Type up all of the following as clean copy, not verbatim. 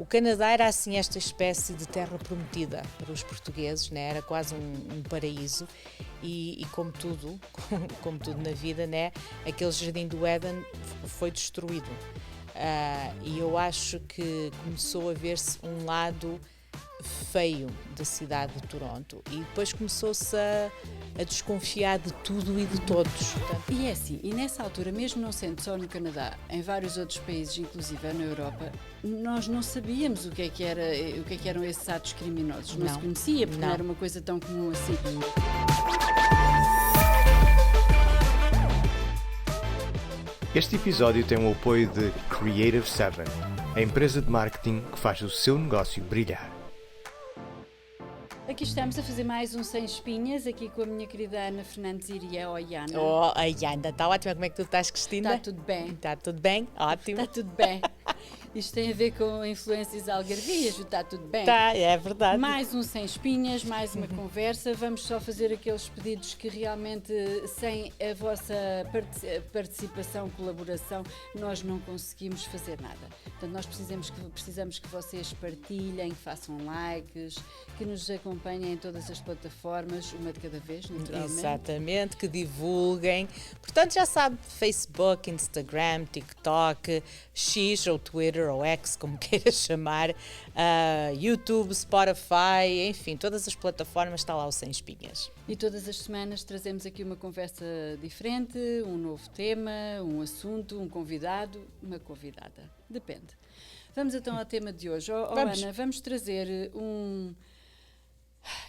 O Canadá era assim esta espécie de terra prometida para os portugueses, né? Era quase um paraíso e como tudo, como tudo na vida, né? Aquele jardim do Éden foi destruído. E eu acho que começou a ver-se um lado feio da cidade de Toronto e depois começou-se a desconfiar de tudo e de todos. Portanto, E é assim, e nessa altura, mesmo não sendo só no Canadá, em vários outros países, inclusive na Europa, nós não sabíamos o que é que eram esses atos criminosos. Não se conhecia, porque não era uma coisa tão comum assim. Este episódio tem o apoio de Creative 7, a empresa de marketing que faz o seu negócio brilhar. Aqui estamos a fazer mais um Sem Espinhas, aqui com a minha querida Ana Fernandes e a Oiana. a Ana está ótima. Como é que tu estás, Cristina? Está tudo bem. Está tudo bem? Ótimo. Está tudo bem. Isto tem a ver com influências algarvias, está tudo bem? Está, é verdade. Mais um Sem Espinhas, mais uma conversa. Vamos só fazer aqueles pedidos que realmente, sem a vossa participação, colaboração, nós não conseguimos fazer nada. Portanto, nós precisamos que vocês partilhem, que façam likes, que nos acompanhem em todas as plataformas, uma de cada vez, naturalmente. Exatamente, que divulguem. Portanto, já sabe, Facebook, Instagram, TikTok, X ou Twitter ou X, como queira chamar, YouTube, Spotify, enfim, todas as plataformas está lá o Sem Espinhas. E todas as semanas trazemos aqui uma conversa diferente, um novo tema, um assunto, um convidado, uma convidada, depende. Vamos então ao tema de hoje. Ana, vamos trazer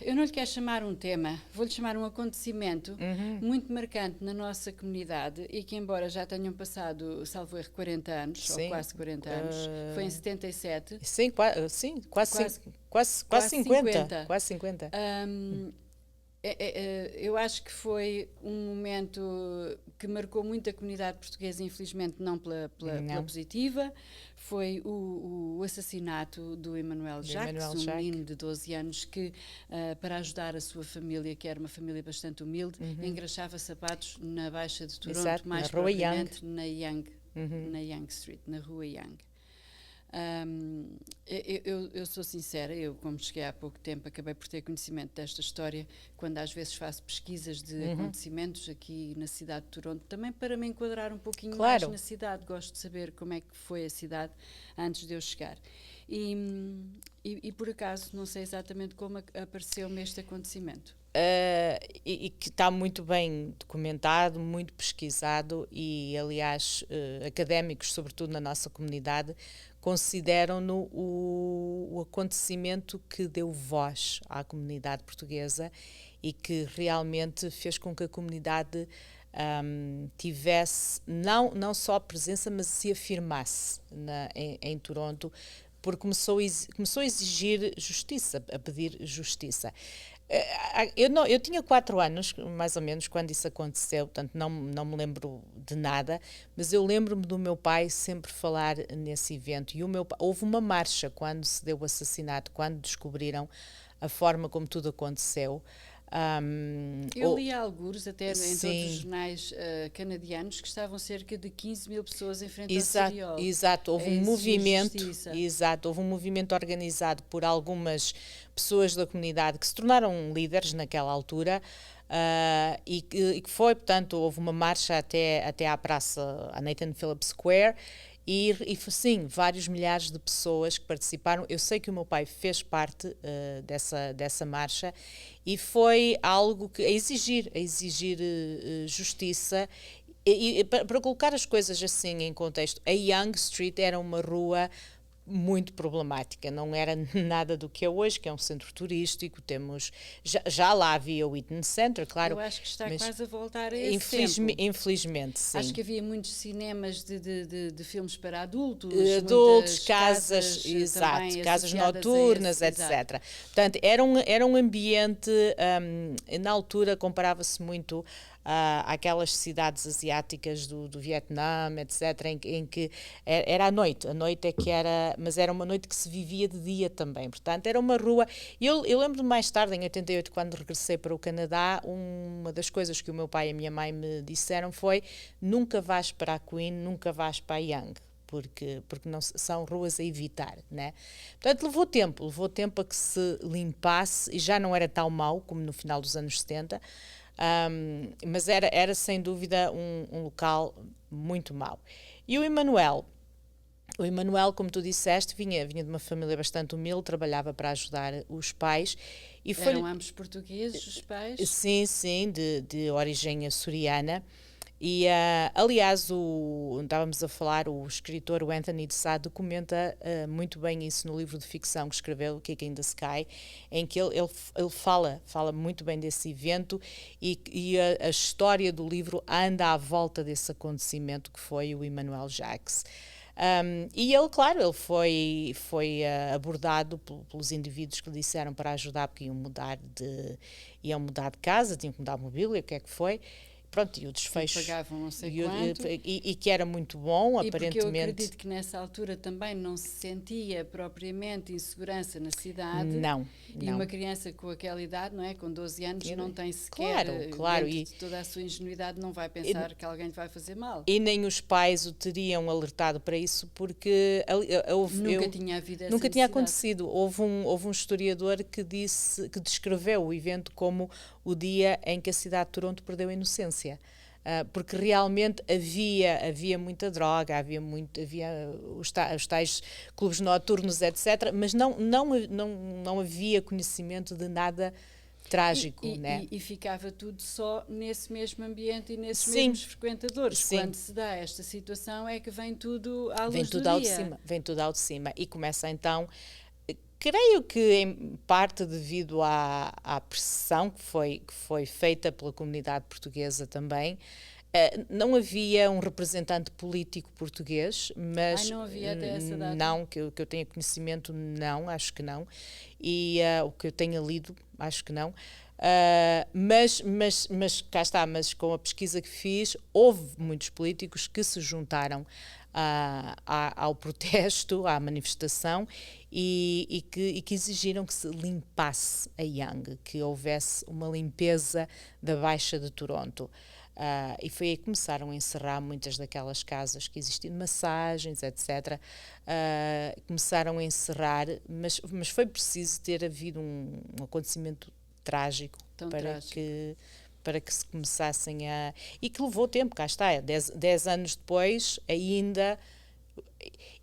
eu não lhe quero chamar um tema, vou-lhe chamar um acontecimento muito marcante na nossa comunidade e que, embora já tenham passado, salvo erro, 40 anos, ou quase 40 anos, foi em 77. Sim, quase 50. Quase 50. Eu acho que foi um momento que marcou muito a comunidade portuguesa, infelizmente não pela positiva. Foi o assassinato do Emmanuel Jacques, um menino de 12 anos que, para ajudar a sua família, que era uma família bastante humilde, engraxava sapatos na Baixa de Toronto, exato, mais propriamente na Yonge Street, na Rua Yonge. Eu sou sincera, eu como cheguei há pouco tempo acabei por ter conhecimento desta história quando às vezes faço pesquisas de acontecimentos aqui na cidade de Toronto, também para me enquadrar um pouquinho mais na cidade, gosto de saber como é que foi a cidade antes de eu chegar e por acaso não sei exatamente como apareceu-me este acontecimento. E que está muito bem documentado, muito pesquisado e, aliás, académicos, sobretudo na nossa comunidade, consideram-no o acontecimento que deu voz à comunidade portuguesa e que realmente fez com que a comunidade tivesse não só presença, mas se afirmasse em Toronto, porque começou a exigir justiça, a pedir justiça. Eu tinha 4 anos, mais ou menos, quando isso aconteceu, portanto não me lembro de nada, mas eu lembro-me do meu pai sempre falar nesse evento. E houve uma marcha quando se deu o assassinato, quando descobriram a forma como tudo aconteceu. Eu li algures até em todos os jornais canadianos que estavam cerca de 15 mil pessoas em frente ao Seriol. Exato, houve um movimento organizado por algumas pessoas da comunidade que se tornaram líderes naquela altura e que foi, portanto, houve uma marcha até à praça, a Nathan Phillips Square. E sim, vários milhares de pessoas que participaram. Eu sei que o meu pai fez parte dessa marcha e foi algo que a exigir justiça e para colocar as coisas assim em contexto, a Yonge Street era uma rua muito problemática, não era nada do que é hoje, que é um centro turístico, já lá havia o Eaton Center, claro. Eu acho que está quase a voltar a esse infelizmente, sim. Acho que havia muitos cinemas de filmes para adultos, casas exato, casas noturnas, etc. Portanto, era um ambiente, na altura comparava-se muito àquelas cidades asiáticas do Vietnã, etc., em que era à noite, a noite é que era, mas era uma noite que se vivia de dia também, portanto era uma rua. Eu lembro-me mais tarde, em 88, quando regressei para o Canadá, uma das coisas que o meu pai e a minha mãe me disseram foi: nunca vais para a Queen, nunca vais para a Yonge, porque não são ruas a evitar, né? Portanto, levou tempo a que se limpasse, e já não era tão mau como no final dos anos 70, mas era sem dúvida um local muito mau. E o Emanuel, como tu disseste, vinha de uma família bastante humilde, trabalhava para ajudar os pais. E eram ambos portugueses, os pais? Sim, de origem açoriana. E, aliás, estávamos a falar, o escritor, o Anthony de Sá, documenta muito bem isso no livro de ficção que escreveu, Kick in the Sky, em que ele fala muito bem desse evento, e a história do livro anda à volta desse acontecimento que foi o Emmanuel Jacques. E ele, claro, ele foi abordado pelos indivíduos que lhe disseram para ajudar, porque iam mudar de casa, tinham que mudar a mobília, o que é que foi. Pronto, e o desfecho. E pagavam não sei quanto. E que era muito bom, aparentemente. Porque eu acredito que nessa altura também não se sentia propriamente insegurança na cidade. Não. E uma criança com aquela idade, não é? Com 12 anos, não tem sequer. Claro. E toda a sua ingenuidade não vai pensar que alguém lhe vai fazer mal. E nem os pais o teriam alertado para isso, porque nunca tinha acontecido. Houve um historiador que descreveu o evento como o dia em que a cidade de Toronto perdeu a inocência. Porque realmente havia muita droga, havia os tais clubes noturnos, etc., mas não havia conhecimento de nada trágico, né? E ficava tudo só nesse mesmo ambiente e nesses mesmos frequentadores. Sim. Quando se dá esta situação é que vem tudo à luz do dia. Vem tudo ao de cima. E começa então, creio que em parte devido à pressão que foi feita pela comunidade portuguesa também. Não havia um representante político português, mas não havia até essa data? Não, que eu tenha conhecimento, não, acho que não. E o que eu tenha lido, acho que não. Mas cá está, mas com a pesquisa que fiz, houve muitos políticos que se juntaram ao protesto, à manifestação, e que exigiram que se limpasse a Yonge, que houvesse uma limpeza da Baixa de Toronto. E foi aí que começaram a encerrar muitas daquelas casas que existiam, massagens, etc. Começaram a encerrar, mas foi preciso ter havido um acontecimento trágico para que se começassem a... E que levou tempo, cá está, 10 anos depois ainda...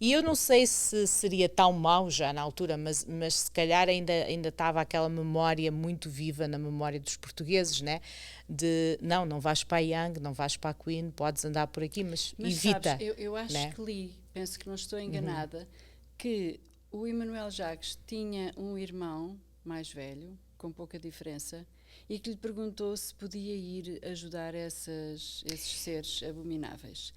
E eu não sei se seria tão mau já na altura, mas se calhar ainda estava aquela memória muito viva na memória dos portugueses, né? De não vais para a Yonge, não vais para a Queen, podes andar por aqui, mas evita. Sabes, eu acho, né? Que li, penso que não estou enganada, que o Emmanuel Jacques tinha um irmão mais velho, com pouca diferença, e que lhe perguntou se podia ir ajudar esses seres abomináveis.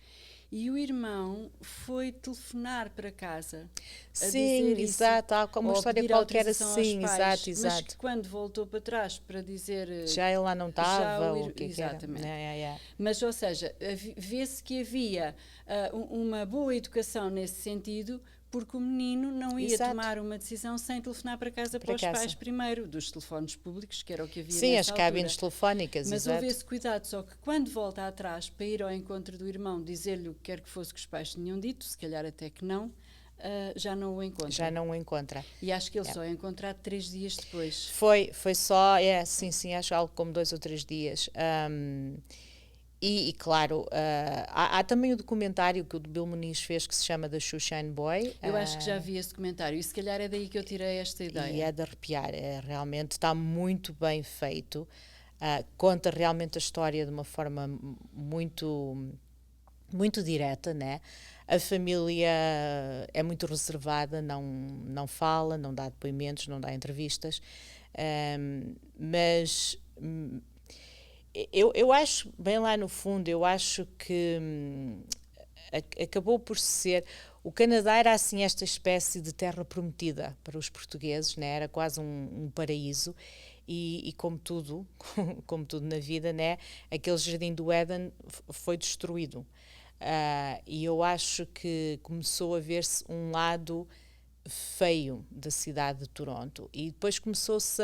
E o irmão foi telefonar para casa. Sim, exato. Há uma história qualquer assim, exato. Mas que quando voltou para trás para dizer... Já ele lá não estava, ou o que exatamente. Era. Mas, ou seja, vê-se que havia uma boa educação nesse sentido, porque o menino não ia tomar uma decisão sem telefonar para casa para os pais primeiro, dos telefones públicos, que era o que havia nessa altura. Sim, as cabines telefónicas, mas houve esse cuidado, só que quando volta atrás para ir ao encontro do irmão, dizer-lhe o que quer que fosse que os pais tinham dito, se calhar até que não, já não o encontra. Já não o encontra. E acho que ele só é encontrado 3 dias depois. Foi só, sim, acho algo como 2 ou 3 dias. E claro, há também o documentário que o Bill Muniz fez que se chama The Shoeshine Boy. Eu acho que já vi esse documentário e se calhar é daí que eu tirei esta ideia. E é de arrepiar, realmente está muito bem feito. Conta realmente a história de uma forma muito, muito direta, né? A família é muito reservada, não fala, não dá depoimentos, não dá entrevistas, mas... Eu acho, bem lá no fundo, eu acho que acabou por ser... O Canadá era assim esta espécie de terra prometida para os portugueses, né? Era quase um paraíso e como tudo na vida, né? Aquele jardim do Éden foi destruído. E eu acho que começou a ver-se um lado feio da cidade de Toronto e depois começou-se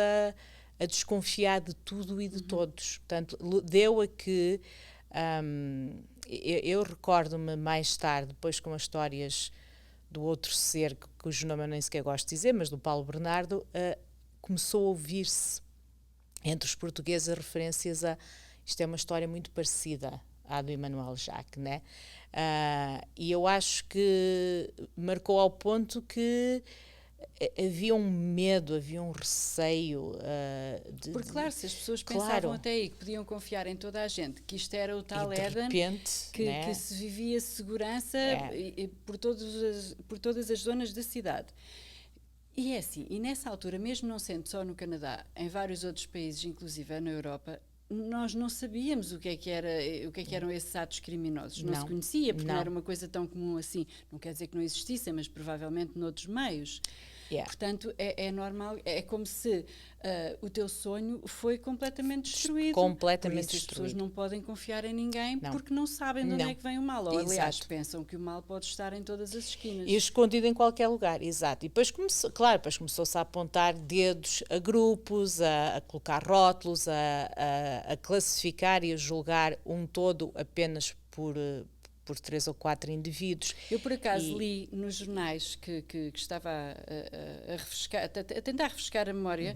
a desconfiar de tudo e de todos. Portanto, deu a que Eu recordo-me mais tarde, depois com as histórias do outro ser, cujo nome eu nem sequer gosto de dizer, mas do Paulo Bernardo, começou a ouvir-se entre os portugueses referências a isto é uma história muito parecida à do Emmanuel Jacques, né? E eu acho que marcou ao ponto que havia um medo, havia um receio. Porque, claro, se as pessoas pensavam até aí que podiam confiar em toda a gente, que isto era o tal Éden, que se vivia segurança por todas as zonas da cidade. E é assim, e nessa altura, mesmo não sendo só no Canadá, em vários outros países, inclusive na Europa, nós não sabíamos o que é que eram esses atos criminosos. Não se conhecia, porque não era uma coisa tão comum assim. Não quer dizer que não existissem, mas provavelmente noutros meios. Portanto, é normal, é como se o teu sonho foi completamente destruído. Completamente destruído. As pessoas destruído. não podem confiar em ninguém porque não sabem de onde é que vem o mal. Ou, aliás, pensam que o mal pode estar em todas as esquinas. E escondido em qualquer lugar, exato. E depois começou-se a apontar dedos a grupos, a colocar rótulos, a classificar e a julgar um todo apenas por 3 ou 4 indivíduos. Eu, por acaso, li nos jornais que estava a tentar refrescar a memória,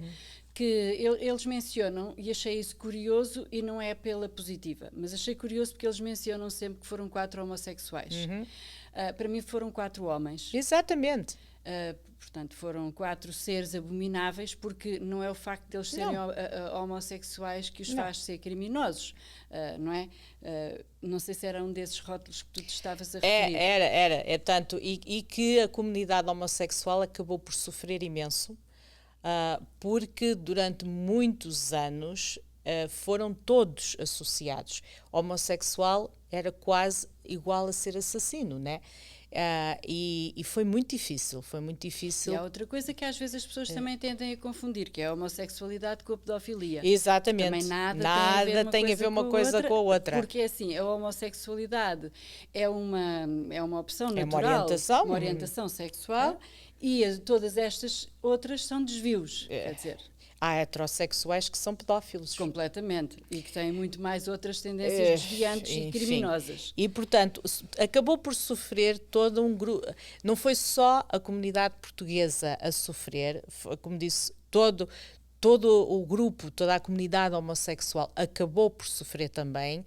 que eles mencionam, e achei isso curioso, e não é pela positiva, mas achei curioso porque eles mencionam sempre que foram 4 homossexuais. Para mim foram 4 homens. Exatamente. Portanto, foram 4 seres abomináveis, porque não é o facto de eles serem homossexuais que os faz ser criminosos, não é? Não sei se era um desses rótulos que tu te estavas a referir. Era tanto, e que a comunidade homossexual acabou por sofrer imenso, porque durante muitos anos foram todos associados. Homossexual era quase igual a ser assassino, né? E foi muito difícil, E há outra coisa que às vezes as pessoas também tendem a confundir, que é a homossexualidade com a pedofilia. Exatamente. Também nada tem a ver uma coisa com a outra. Porque assim, a homossexualidade é uma opção natural, uma orientação sexual, e todas estas outras são desvios, quer dizer... Há heterossexuais que são pedófilos. Completamente. E que têm muito mais outras tendências desviantes e criminosas. E, portanto, acabou por sofrer todo um grupo. Não foi só a comunidade portuguesa a sofrer, como disse, todo o grupo, toda a comunidade homossexual acabou por sofrer também.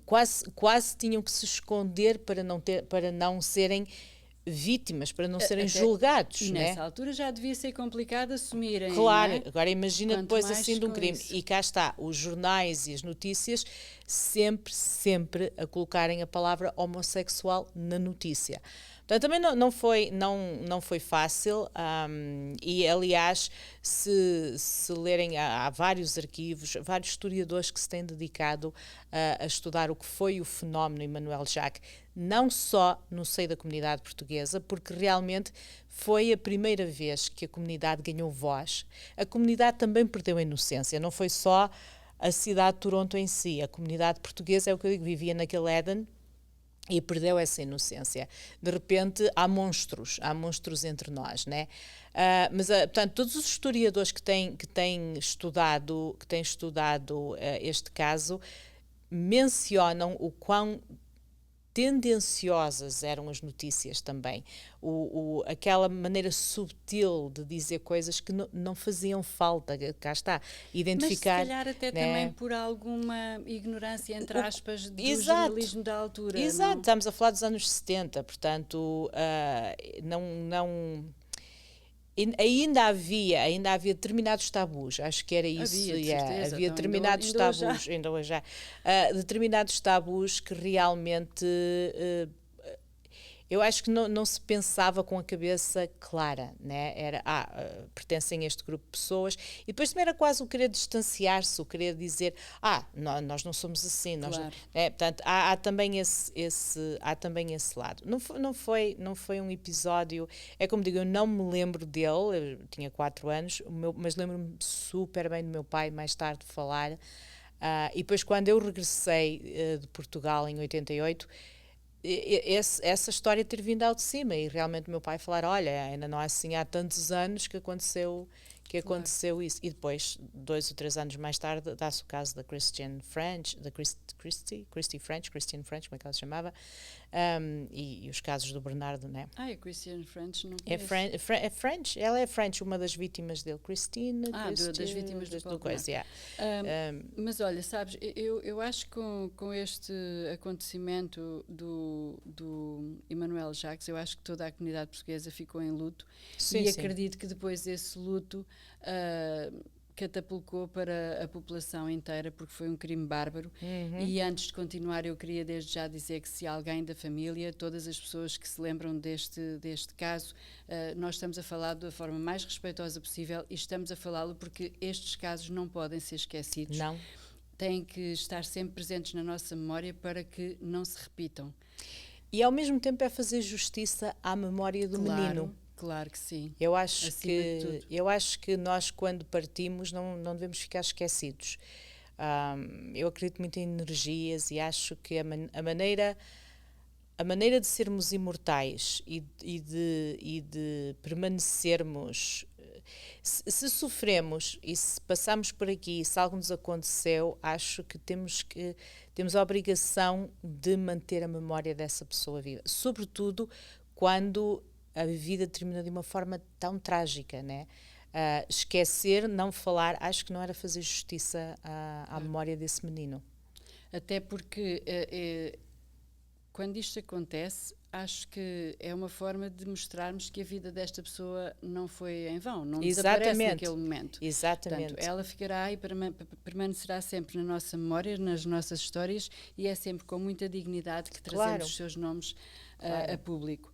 Quase tinham que se esconder para não serem vítimas, para não serem julgados. E nessa altura já devia ser complicado assumirem. Claro, não é? Agora imagina depois assim de um crime. Isso. E cá está, os jornais e as notícias sempre a colocarem a palavra homossexual na notícia. Portanto, também não foi fácil, e aliás, se lerem, há vários arquivos, vários historiadores que se têm dedicado a estudar o que foi o fenómeno Emmanuel Jacques, não só no seio da comunidade portuguesa, porque realmente foi a primeira vez que a comunidade ganhou voz. A comunidade também perdeu a inocência, não foi só a cidade de Toronto em si, a comunidade portuguesa, é o que eu digo, vivia naquele Éden, e perdeu essa inocência. De repente há monstros entre nós, né? Mas portanto, todos os historiadores que têm estudado este caso mencionam o quão tendenciosas eram as notícias também, aquela maneira subtil de dizer coisas que não faziam falta, cá está, identificar... Mas se calhar até né? também por alguma ignorância, entre aspas, do Exato, jornalismo da altura. Exato, não? Estamos a falar dos anos 70, portanto, ainda havia determinados tabus, acho que era isso. Havia determinados tabus, ainda hoje já, determinados tabus que realmente eu acho que não se pensava com a cabeça clara, né? Era, pertencem a este grupo de pessoas, e depois também era quase o querer distanciar-se, o querer dizer, nós não somos assim, claro. Portanto, há também esse lado. Não foi um episódio, é como digo, eu não me lembro dele, eu tinha 4 anos, mas lembro-me super bem do meu pai mais tarde falar, e depois quando eu regressei de Portugal em 88, essa história ter vindo ao de cima, e realmente o meu pai falar, olha, ainda não há assim há tantos anos que aconteceu que aconteceu isso. E depois, 2 ou 3 anos mais tarde, dá-se o caso da Christian French, Christian French, como é que ela se chamava, e os casos do Bernardo, né? A Christian French não conheço. É French, ela é French, uma das vítimas dele. Christine, das vítimas do coisa, yeah. Mas olha, sabes, eu acho que com este acontecimento do Emmanuel Jacques, eu acho que toda a comunidade portuguesa ficou em luto. Sim, acredito que depois desse luto catapultou para a população inteira, porque foi um crime bárbaro. E antes de continuar, eu queria desde já dizer que se alguém da família, todas as pessoas que se lembram deste caso, nós estamos a falar da forma mais respeitosa possível e estamos a falá-lo porque estes casos não podem ser esquecidos. Não. Têm que estar sempre presentes na nossa memória para que não se repitam. E ao mesmo tempo é fazer justiça à memória do menino. Claro que sim. Eu acho que nós, quando partimos, não devemos ficar esquecidos. Eu acredito muito em energias e acho que a maneira de sermos imortais e de permanecermos, se sofremos e se passamos por aqui, se algo nos aconteceu, acho que temos a obrigação de manter a memória dessa pessoa viva, sobretudo quando a vida termina de uma forma tão trágica, né? Esquecer, não falar, acho que não era fazer justiça à memória desse menino. Até porque quando isto acontece, acho que é uma forma de mostrarmos que a vida desta pessoa não foi em vão, não desaparece naquele momento. Exatamente. Portanto, ela ficará e permanecerá sempre na nossa memória, nas nossas histórias, e é sempre com muita dignidade que trazemos os seus nomes a público.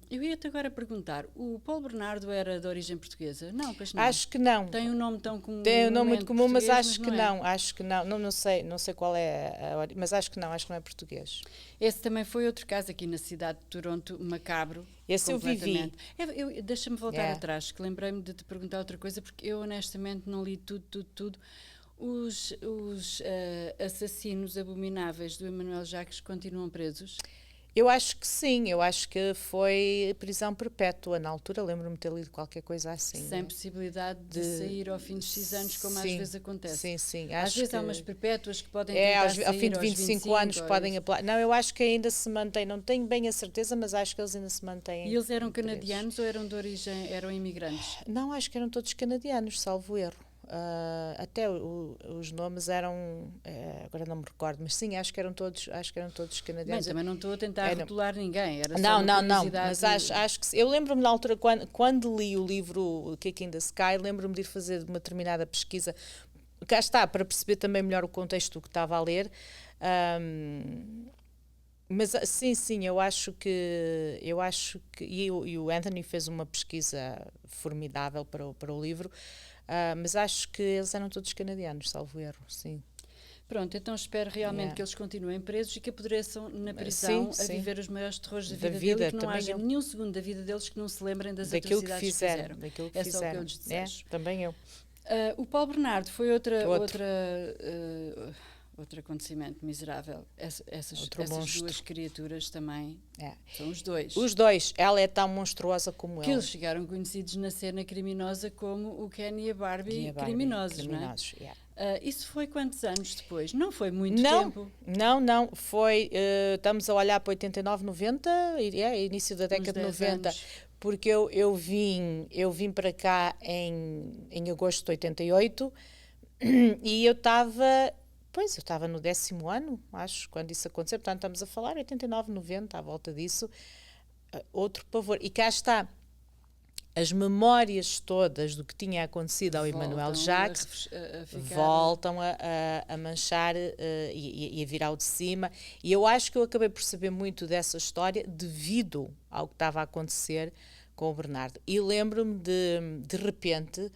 Eu ia-te agora perguntar, o Paulo Bernardo era de origem portuguesa? Não, pois não. Acho que não. Tem um nome tão comum. Tem um nome muito comum, mas acho que não. Acho que não. Não sei qual é a origem, mas acho que não é português. Esse também foi outro caso aqui na cidade de Toronto, macabro. Esse eu vivi. Deixa-me voltar atrás, que lembrei-me de te perguntar outra coisa, porque eu honestamente não li tudo. Os assassinos abomináveis do Emmanuel Jacques continuam presos? Eu acho que sim, eu acho que foi prisão perpétua. Na altura lembro-me de ter lido qualquer coisa assim. Sem possibilidade de sair ao fim de X anos, como às vezes acontece. Sim. Às vezes há umas perpétuas que podem tentar sair ao fim de 25 anos podem apelar. Não, eu acho que ainda se mantém, não tenho bem a certeza, mas acho que eles ainda se mantêm. E eles eram canadianos ou eram de origem, eram imigrantes? Não, acho que eram todos canadianos, salvo erro. Até os nomes eram, agora não me recordo, mas sim, acho que eram todos canadianos. Bem, também não estou a tentar rotular ninguém, era só não, mas acho que eu lembro-me na altura, quando li o livro Kick in the Sky, lembro-me de ir fazer uma determinada pesquisa, cá está, para perceber também melhor o contexto do que estava a ler. Mas sim, eu acho que e o Anthony fez uma pesquisa formidável para o livro. Mas acho que eles eram todos canadianos, salvo erro, sim. Pronto, então espero realmente que eles continuem presos e que apodreçam na prisão a viver os maiores terrores da vida deles, que não haja nenhum segundo da vida deles que não se lembrem das atrocidades que fizeram. Só o que eu lhes desejo. Também eu. O Paulo Bernardo foi outro acontecimento miserável. Essas duas criaturas também são os dois. Os dois. Ela é tão monstruosa como que eles ficaram conhecidos na cena criminosa como o Ken e a Barbie criminosos, não é? Isso foi quantos anos depois? Não foi muito tempo? Não. Foi, estamos a olhar para 89, 90, início da década de 90. Anos. Porque eu vim para cá em agosto de 88 e eu estava no 10º ano, acho, quando isso aconteceu. Portanto, estamos a falar 89, 90, à volta disso. Outro pavor. E cá está. As memórias todas do que tinha acontecido ao Emmanuel Jacques voltam a manchar e a vir ao de cima. E eu acho que eu acabei por saber muito dessa história devido ao que estava a acontecer com o Bernardo. E lembro-me de repente...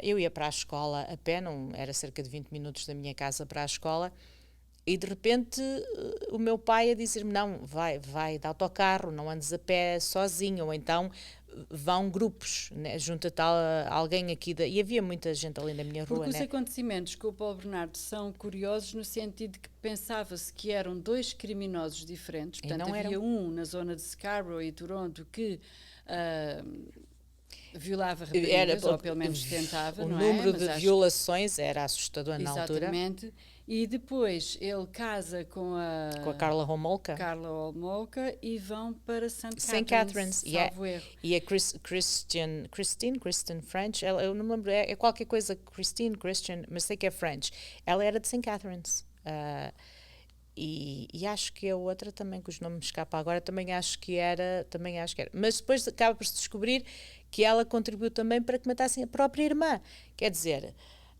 eu ia para a escola a pé, era cerca de 20 minutos da minha casa para a escola, e de repente o meu pai a dizer-me, não, vai de autocarro, não andes a pé sozinho, ou então vão grupos, né, junta-te alguém aqui, e havia muita gente ali na minha rua. Porque os acontecimentos com o Paulo Bernardo são curiosos no sentido de que pensava-se que eram dois criminosos diferentes, portanto havia um na zona de Scarborough e Toronto que... violava raparigas, ou pelo menos tentava, não é? O número de violações era assustador na altura. Exatamente. E depois ele casa com a Carla Homolka. E vão para St. Catharines, salvo erro. E a Christine French, eu não me lembro, é qualquer coisa, Christian, mas sei que é French. Ela era de St. Catharines. E acho que a outra também, cujo nome me escapa agora, também acho que era. Mas depois acaba por se descobrir que ela contribuiu também para que matassem a própria irmã. Quer dizer,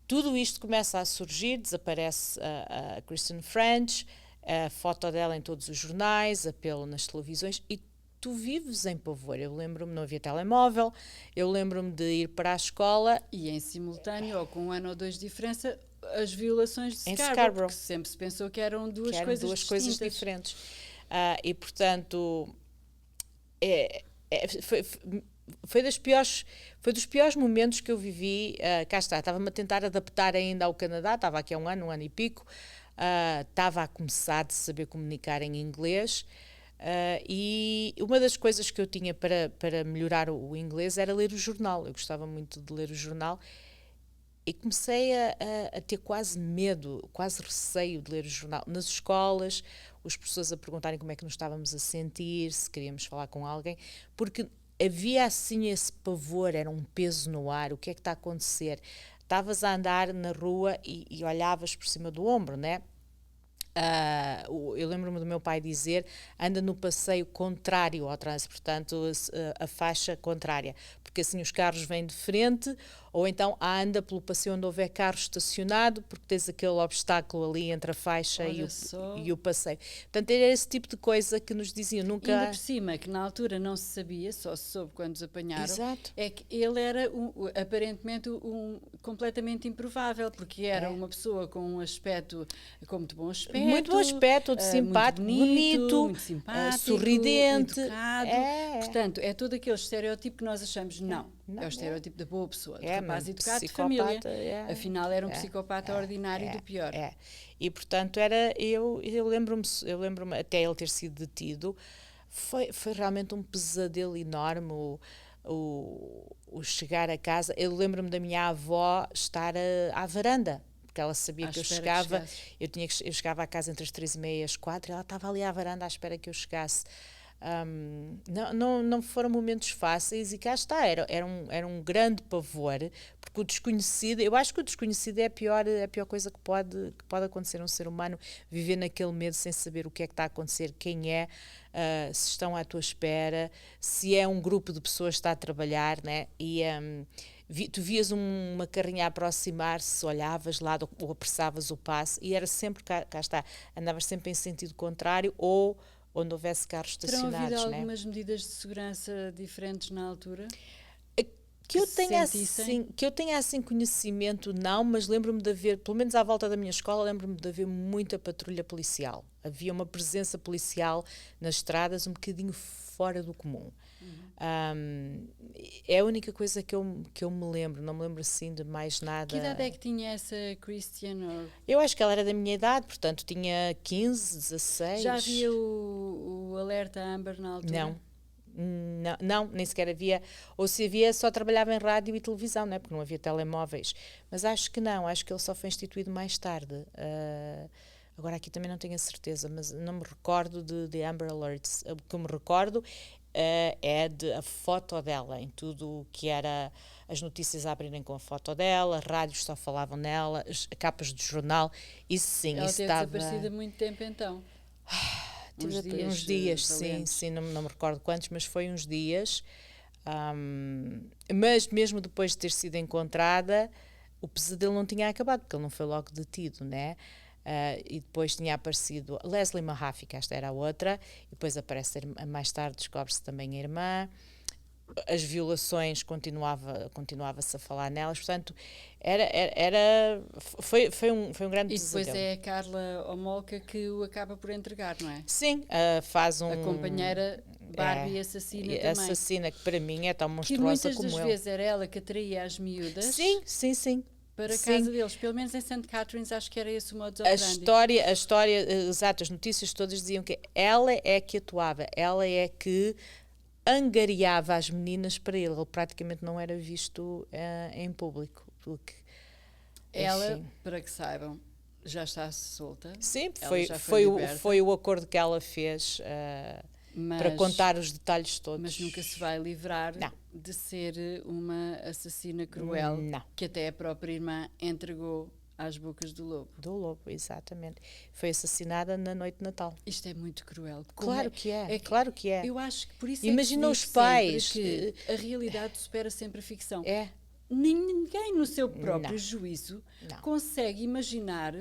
tudo isto começa a surgir, desaparece a Kristen French, a foto dela em todos os jornais, apelo nas televisões, e tu vives em pavor. Eu lembro-me, não havia telemóvel, eu lembro-me de ir para a escola. E em simultâneo, ou com 1 ou 2 de diferença, as violações de Scarborough, porque sempre se pensou que eram duas coisas diferentes. E, portanto, foi dos piores momentos que eu vivi. Cá está, estava-me a tentar adaptar ainda ao Canadá, estava aqui há um ano e pico, estava a começar a saber comunicar em inglês, e uma das coisas que eu tinha para melhorar o inglês era ler o jornal. Eu gostava muito de ler o jornal e comecei a ter quase medo, quase receio de ler o jornal. Nas escolas, os professores a perguntarem como é que nos estávamos a sentir, se queríamos falar com alguém, porque havia assim esse pavor, era um peso no ar. O que é que está a acontecer? Estavas a andar na rua e olhavas por cima do ombro, né? Eu lembro-me do meu pai dizer: anda no passeio contrário ao trânsito, portanto a faixa contrária, porque assim os carros vêm de frente, ou então anda pelo passeio onde houver carro estacionado, porque tens aquele obstáculo ali entre a faixa e o passeio. Portanto, era esse tipo de coisa que nos diziam. Nunca... Ainda por cima, que na altura não se sabia, só se soube quando os apanharam. Exato. É que ele era aparentemente completamente improvável, porque era uma pessoa com um aspecto, com muito bom aspecto. Muito bom aspecto, simpático, bonito, muito simpático, sorridente. Educado. Portanto, é todo aquele estereótipo que nós achamos, não é o estereótipo da boa pessoa, do rapaz educado de família. Afinal, era um psicopata ordinário do pior. E, portanto, eu lembro-me até ele ter sido detido, foi realmente um pesadelo enorme o chegar a casa. Eu lembro-me da minha avó estar à varanda, porque ela sabia que eu chegava. Eu chegava à casa entre as 3h30 e as 4h, e ela estava ali à varanda à espera que eu chegasse. Não foram momentos fáceis, e cá está, era um grande pavor, porque o desconhecido, eu acho que o desconhecido é a pior coisa que pode acontecer a um ser humano, viver naquele medo sem saber o que é que está a acontecer, quem é, se estão à tua espera, se é um grupo de pessoas que está a trabalhar, né? E tu vias uma carrinha a aproximar-se, olhavas lá ou apressavas o passo, e era sempre, cá está, andavas sempre em sentido contrário, ou onde houvesse carros estacionados. Terão havido algumas medidas de segurança diferentes na altura? Que eu tenha assim conhecimento, não, mas lembro-me de haver, pelo menos à volta da minha escola, lembro-me de haver muita patrulha policial. Havia uma presença policial nas estradas um bocadinho fora do comum. É a única coisa que eu me lembro, não me lembro assim de mais nada. Que idade é que tinha essa Christian? Eu acho que ela era da minha idade, portanto tinha 15, 16. Já havia o alerta Amber na altura? Não, nem sequer havia, ou se havia, só trabalhava em rádio e televisão, não é? Porque não havia telemóveis. Mas acho que não, acho que ele só foi instituído mais tarde. Agora aqui também não tenho a certeza, mas não me recordo de Amber Alerts. O que me recordo é a foto dela, em tudo o que era as notícias a abrirem com a foto dela, rádios só falavam nela, as capas de jornal, isso sim. Ela isso teve desaparecido há muito tempo então. Uns dias, sim, não me recordo quantos, mas foi uns dias. Mas mesmo depois de ter sido encontrada, o pesadelo não tinha acabado, porque ele não foi logo detido, né? E depois tinha aparecido Leslie Mahaffey, que esta era a outra, e depois aparece mais tarde, descobre-se também a irmã. As violações continuava-se a falar nelas, portanto foi um grande pesadelo. E depois é a Carla Homolka que o acaba por entregar, não é? Sim, faz a companheira Barbie assassina também. Assassina, que para mim é tão monstruosa como ele. Que muitas das vezes era ela que atraía as miúdas. Sim. Para a casa deles, pelo menos em St. Catharines, acho que era esse o modus operandi. A história, exato, as notícias todas diziam que ela é que atuava, ela é que angariava as meninas para ele. Ele praticamente não era visto em público. Porque, ela, para que saibam, já está solta. Sim, foi o acordo que ela fez para contar os detalhes todos. Mas nunca se vai livrar de ser uma assassina cruel, que até a própria irmã entregou às bocas do lobo. Do lobo, exatamente. Foi assassinada na noite de Natal. Isto é muito cruel. Claro que é, claro que é. Eu acho que por isso imagina os pais que a realidade supera sempre a ficção. É. Ninguém no seu próprio juízo consegue imaginar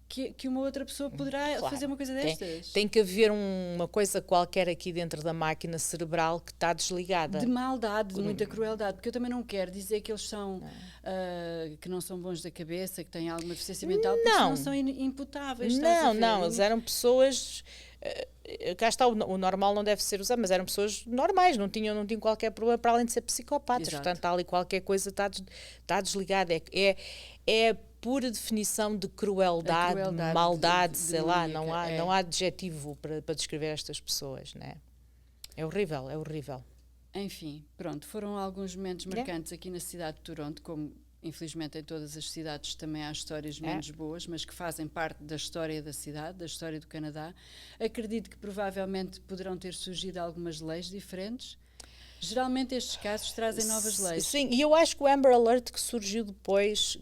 que uma outra pessoa poderá fazer uma coisa destas. Tem que haver uma coisa qualquer aqui dentro da máquina cerebral que está desligada. De maldade, de muita crueldade, porque eu também não quero dizer que eles são que não são bons da cabeça, que têm alguma deficiência mental, porque não são imputáveis. Não, eles eram pessoas... cá está, o normal não deve ser usado, mas eram pessoas normais, não tinham qualquer problema, para além de ser psicopatas. Exato. Portanto, ali qualquer coisa está desligada. É pura definição de crueldade, maldade, sei lá, não há adjetivo para descrever estas pessoas, né? É horrível, é horrível. Enfim, pronto, foram alguns momentos marcantes aqui na cidade de Toronto, como infelizmente em todas as cidades também há histórias menos boas, mas que fazem parte da história da cidade, da história do Canadá. Acredito que provavelmente poderão ter surgido algumas leis diferentes. Geralmente estes casos trazem novas leis. Sim, e eu acho que o Amber Alert que surgiu depois...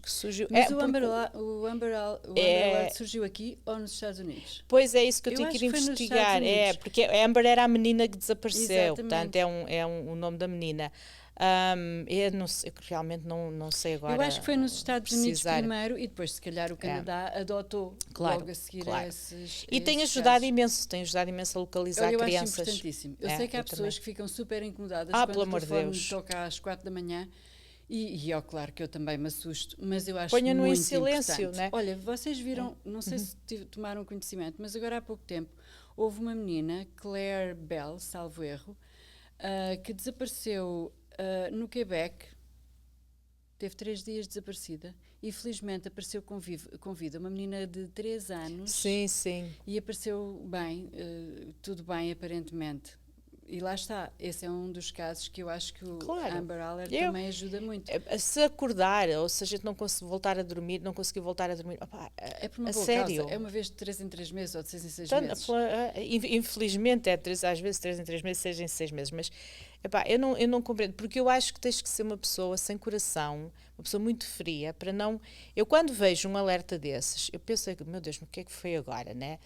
Mas o Amber Alert surgiu aqui ou nos Estados Unidos? Pois é isso que eu tenho que ir investigar. Porque a Amber era a menina que desapareceu. Exatamente. Portanto, é o nome da menina. Eu realmente não sei agora. Eu acho que foi nos Estados Unidos primeiro e depois, se calhar, o Canadá adotou logo a seguir a esses. E tem ajudado imenso a localizar crianças. Eu acho importantíssimo. Eu sei que há pessoas que ficam super incomodadas quando o telefone toca às 4 da manhã. E claro que eu também me assusto, mas eu acho Ponha-no muito em silêncio, importante. Né? Olha, vocês viram, não sei se tomaram conhecimento, mas agora há pouco tempo houve uma menina, Claire Bell, salvo erro, que desapareceu no Quebec, teve 3 dias desaparecida e felizmente apareceu com vida, uma menina de 3 anos. Sim. E apareceu bem, tudo bem aparentemente. E lá está, esse é um dos casos que eu acho que o Amber Alert também ajuda muito. Se acordar, ou se a gente não conseguir voltar a dormir, opa, é por uma boa sério. causa. É uma vez de 3 em 3 meses ou de 6 em 6 meses. Infelizmente às vezes 3 em 3 meses, 6 em 6 meses, mas eu não compreendo, porque eu acho que tens que ser uma pessoa sem coração, uma pessoa muito fria, para não... Eu quando vejo um alerta desses, eu penso, meu Deus, o que é que foi agora, né?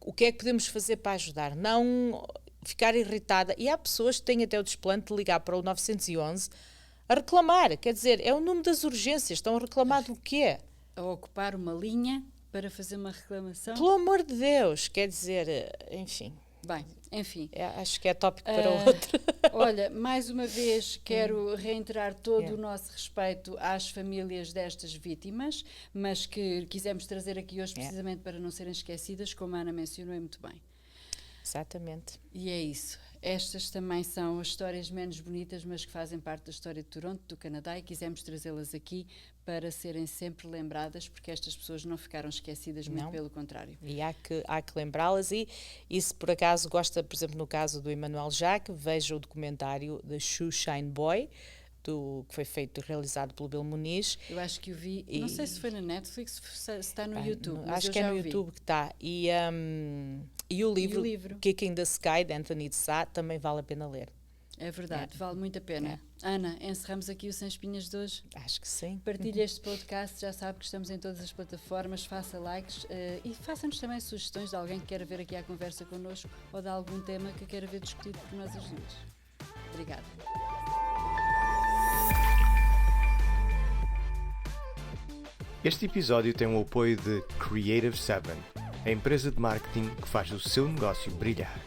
O que é que podemos fazer para ajudar? Não ficar irritada. E há pessoas que têm até o desplante de ligar para o 911 a reclamar. Quer dizer, é o número das urgências. Estão a reclamar do quê? A ocupar uma linha para fazer uma reclamação. Pelo amor de Deus. Quer dizer, enfim. Bem, enfim. Acho que é tópico para outro. Olha, mais uma vez quero reiterar todo o nosso respeito às famílias destas vítimas, mas que quisemos trazer aqui hoje precisamente para não serem esquecidas, como a Ana mencionou muito bem. Exatamente. E é isso. Estas também são as histórias menos bonitas, mas que fazem parte da história de Toronto, do Canadá, e quisemos trazê-las aqui para serem sempre lembradas, porque estas pessoas não ficaram esquecidas, muito pelo contrário. E há que lembrá-las, e se por acaso gosta, por exemplo, no caso do Emmanuel Jacques, veja o documentário The Shoe Shine Boy, que foi realizado pelo Bill Muniz. Eu acho que o vi, não sei se foi na Netflix, se está no YouTube. Acho que é no YouTube que está. E o livro Kicking the Sky, de Anthony de Sá, também vale a pena ler. É verdade, vale muito a pena. Ana, encerramos aqui o Sem Espinhas de hoje. Acho que sim. Partilhe este podcast, já sabe que estamos em todas as plataformas, faça likes e faça-nos também sugestões de alguém que queira ver aqui a conversa connosco ou de algum tema que queira ver discutido por nós as duas. Obrigada. Este episódio tem o apoio de Creative 7, a empresa de marketing que faz o seu negócio brilhar.